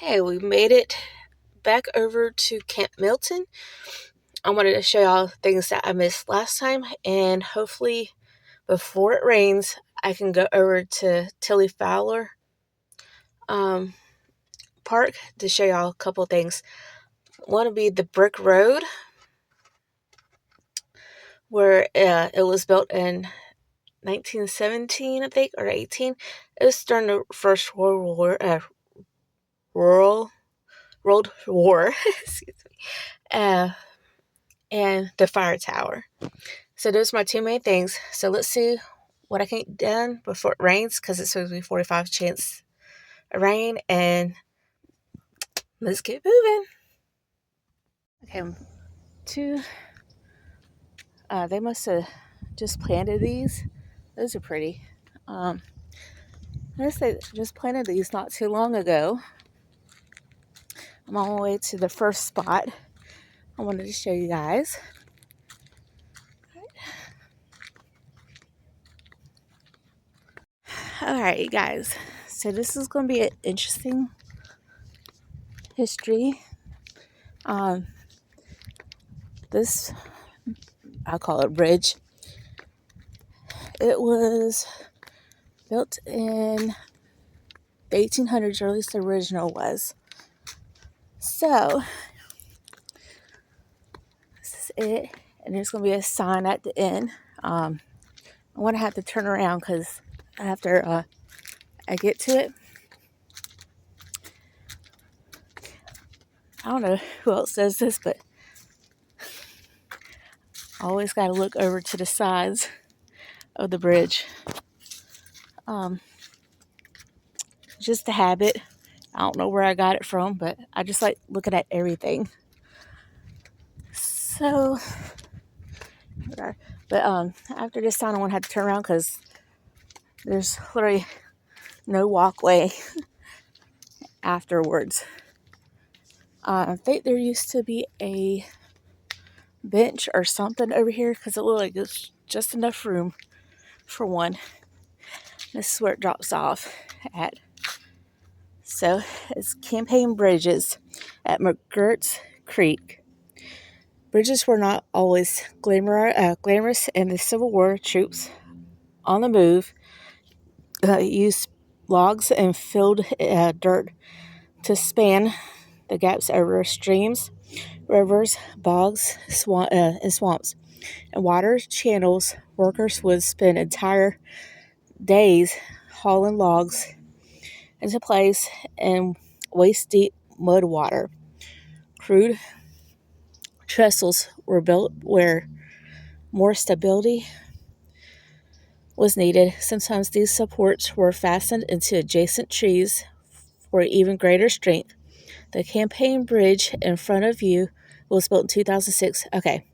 Okay, we made it back over to Camp Milton. I wanted to show y'all things that I missed last time, and hopefully before it rains, I can go over to Tilly Fowler um, Park to show y'all a couple things. One would be the brick road, where it was built in 1917, I think, or 18. It was during the First World War, excuse me, and the fire tower. So those are my two main things. So let's see what I can get done before it rains, because it's supposed to be 45 chance of rain, and let's get moving. Okay, two. They must have just planted these. Those are pretty. I guess they just planted these not too long ago. I'm on my way to the first spot I wanted to show you guys. Alright, you guys. So this is going to be an interesting history. This, I'll call it bridge. It was built in the 1800s, or at least the original was. So this is it, and there's going to be a sign at the end. I want to have to turn around because after I get to it, I don't know who else does this, but I always got to look over to the sides of the bridge. Just a habit. I don't know where I got it from, but I just like looking at everything. So, but after this sign, I won't have to turn around because there's literally no walkway afterwards. I think there used to be a bench or something over here because it looked like it's just enough room for one. This is where it drops off at. So it's campaign bridges at McGirt's Creek. Bridges were not always glamorous, and the Civil War troops on the move used logs and filled dirt to span the gaps over streams, rivers, bogs, and swamps. In water channels, workers would spend entire days hauling logs into place in waist-deep mud water. Crude trestles were built where more stability was needed. Sometimes these supports were fastened into adjacent trees for even greater strength. The campaign bridge in front of you was built in 2006. Okay,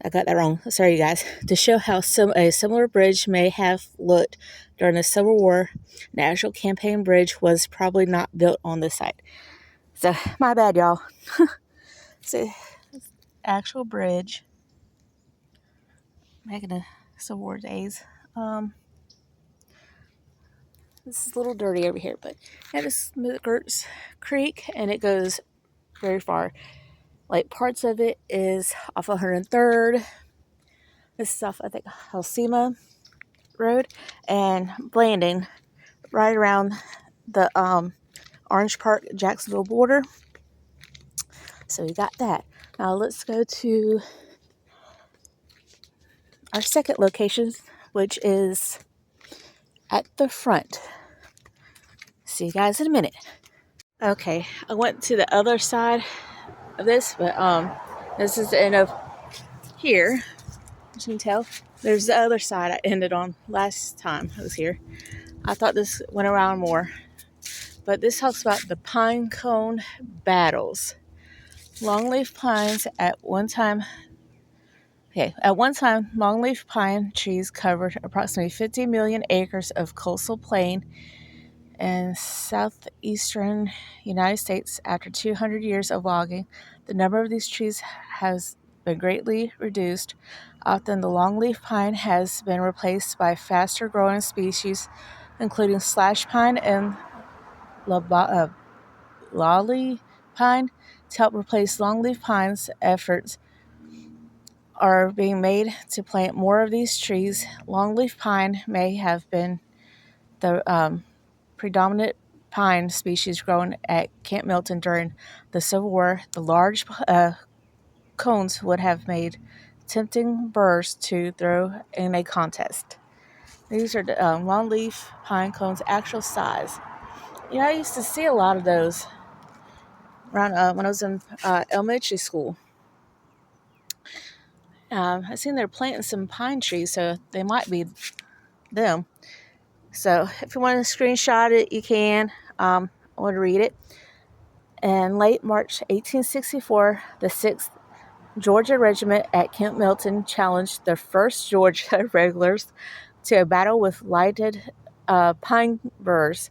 I got that wrong. Sorry, you guys. To show how a similar bridge may have looked during the Civil War, the actual campaign bridge was probably not built on this site. So, my bad, y'all. So, actual bridge back in the Civil War days. This is a little dirty over here, but yeah, this is McGirt's Creek, and it goes very far. Like, parts of it is off 103rd. This is off, I think, Halsema Road, and Blanding, right around the Orange Park Jacksonville border. So we got that. Now let's go to our second location, which is at the front. See you guys in a minute. Okay, I went to the other side of this, but this is the end of here. As you can tell, there's the other side I ended on last time I was here. I thought this went around more, but this talks about the pine cone battles. Longleaf pines at one time, longleaf pine trees covered approximately 50 million acres of coastal plain in southeastern United States. After 200 years of logging, the number of these trees has been greatly reduced. Often the longleaf pine has been replaced by faster growing species, including slash pine and lolly pine to help replace longleaf pines. Efforts are being made to plant more of these trees. Longleaf pine may have been the predominant pine species grown at Camp Milton during the Civil War. The large cones would have made tempting burrs to throw in a contest. These are the longleaf pine cones' actual size. I used to see a lot of those around when I was in elementary school. I seen they're planting some pine trees, so they might be them. So if you want to screenshot it, you can. I want to read it. In late March 1864, the 6th Georgia Regiment at Camp Milton challenged the 1st Georgia regulars to a battle with lighted pine burrs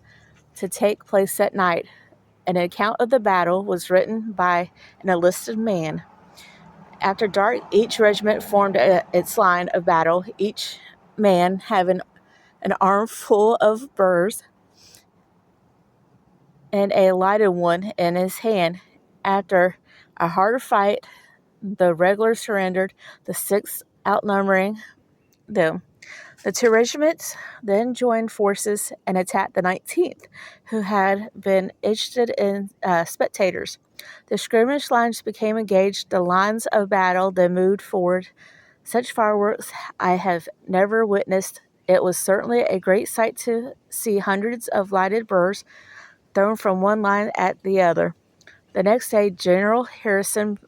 to take place that night. An account of the battle was written by an enlisted man. After dark, each regiment formed its line of battle, each man having an armful of burrs and a lighted one in his hand. After a hard fight, the regulars surrendered, the 6th outnumbering them. The 2 regiments then joined forces and attacked the 19th, who had been interested in spectators. The skirmish lines became engaged. The lines of battle then moved forward. Such fireworks I have never witnessed. It was certainly a great sight to see hundreds of lighted burrs thrown from one line at the other. The next day, General Harrison's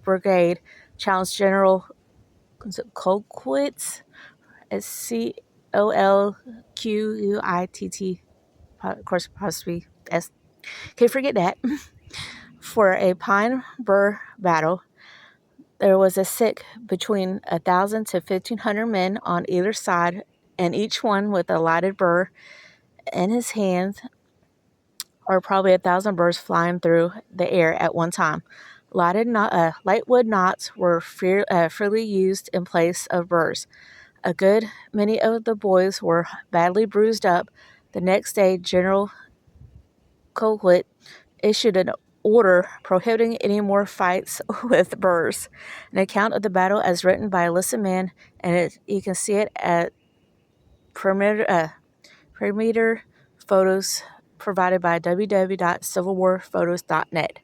brigade challenged General Colquitt's, Colquitt, of course, possibly S. Can't forget that. For a pine burr battle, there was a sick between 1,000 to 1,500 men on either side, and each one with a lighted burr in his hands, or probably 1,000 burrs flying through the air at one time. Lightwood knots were freely used in place of burrs. A good many of the boys were badly bruised up. The next day, General Colquitt issued an order prohibiting any more fights with burrs. An account of the battle as written by a enlisted man, and you can see it at perimeter photos provided by www.civilwarphotos.net.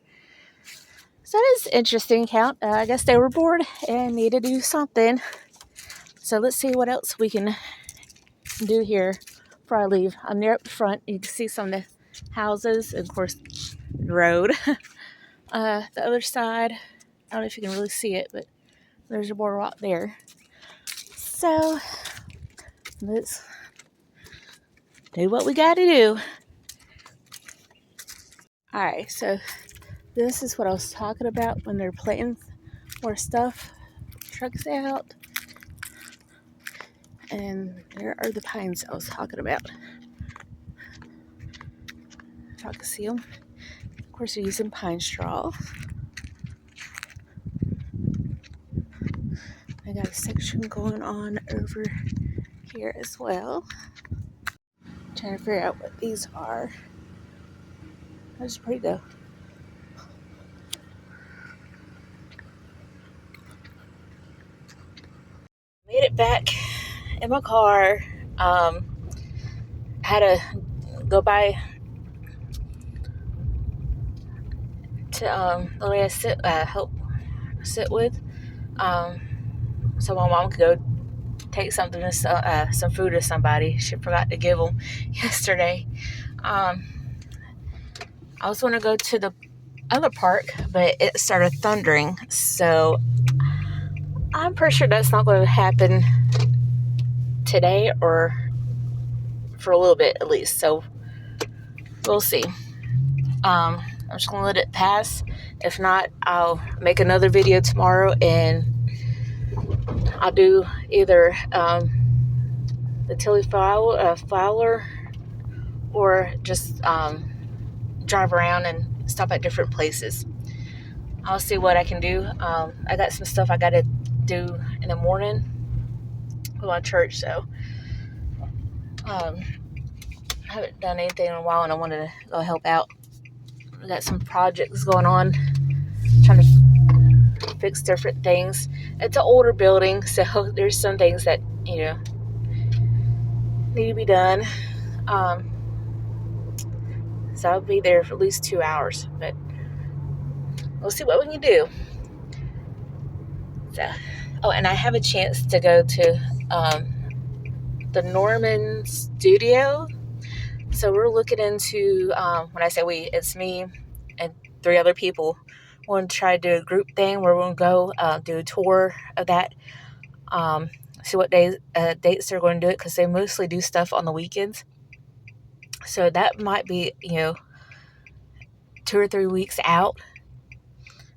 So that is an interesting account. I guess they were bored and needed to do something. So let's see what else we can do here before I leave. I'm near up front. You can see some of the houses and, of course, the road. The other side, I don't know if you can really see it, but there's a boardwalk there. So let's do what we got to do. Alright, so this is what I was talking about when they're planting more stuff. Trucks out. And there are the pines I was talking about. If I can see them. Of course, they're using pine straw. I got a section going on over here as well. Trying to figure out what these are. That's pretty though. Made it back in my car. Had to go by to the way I help sit with, so my mom could go take something to some food to somebody. She forgot to give them yesterday. I was going to go to the other park, but it started thundering, so I'm pretty sure that's not going to happen today or for a little bit at least. So we'll see. I'm just going to let it pass. If not, I'll make another video tomorrow and I'll do either the Tilly Fowler or just drive around and stop at different places. I'll see what I can do. I got some stuff I got to do in the morning with my church, so I haven't done anything in a while, and I wanted to go help out. We got some projects going on, trying to fix different things. It's an older building, so there's some things that, need to be done. So I'll be there for at least 2 hours, but we'll see what we can do. So, and I have a chance to go to the Norman studio. So we're looking into, when I say we, it's me and 3 other people. We're going to try to do a group thing where we're going to go do a tour of that. See what dates they're going to do it, because they mostly do stuff on the weekends. So that might be, 2 or 3 weeks out.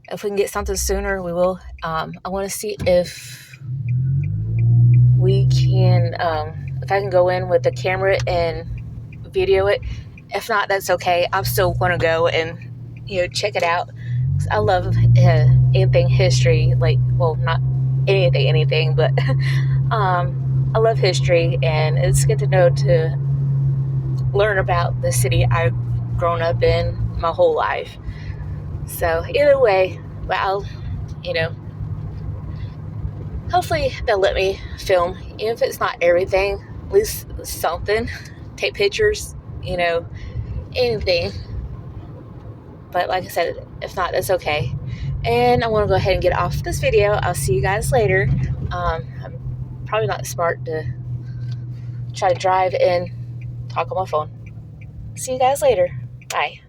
If we can get something sooner, we will. I want to see if we can, if I can go in with the camera and video it. If not, that's okay. I'm still going to go and, check it out. I love anything history, not anything, but I love history, and it's good to know, to learn about the city I've grown up in my whole life. So either way, well, hopefully they'll let me film, even if it's not everything, at least something. Take pictures, anything. But like I said, if not, that's okay. And I want to go ahead and get off this video. I'll see you guys later. I'm probably not smart to try to drive and talk on my phone. See you guys later. Bye.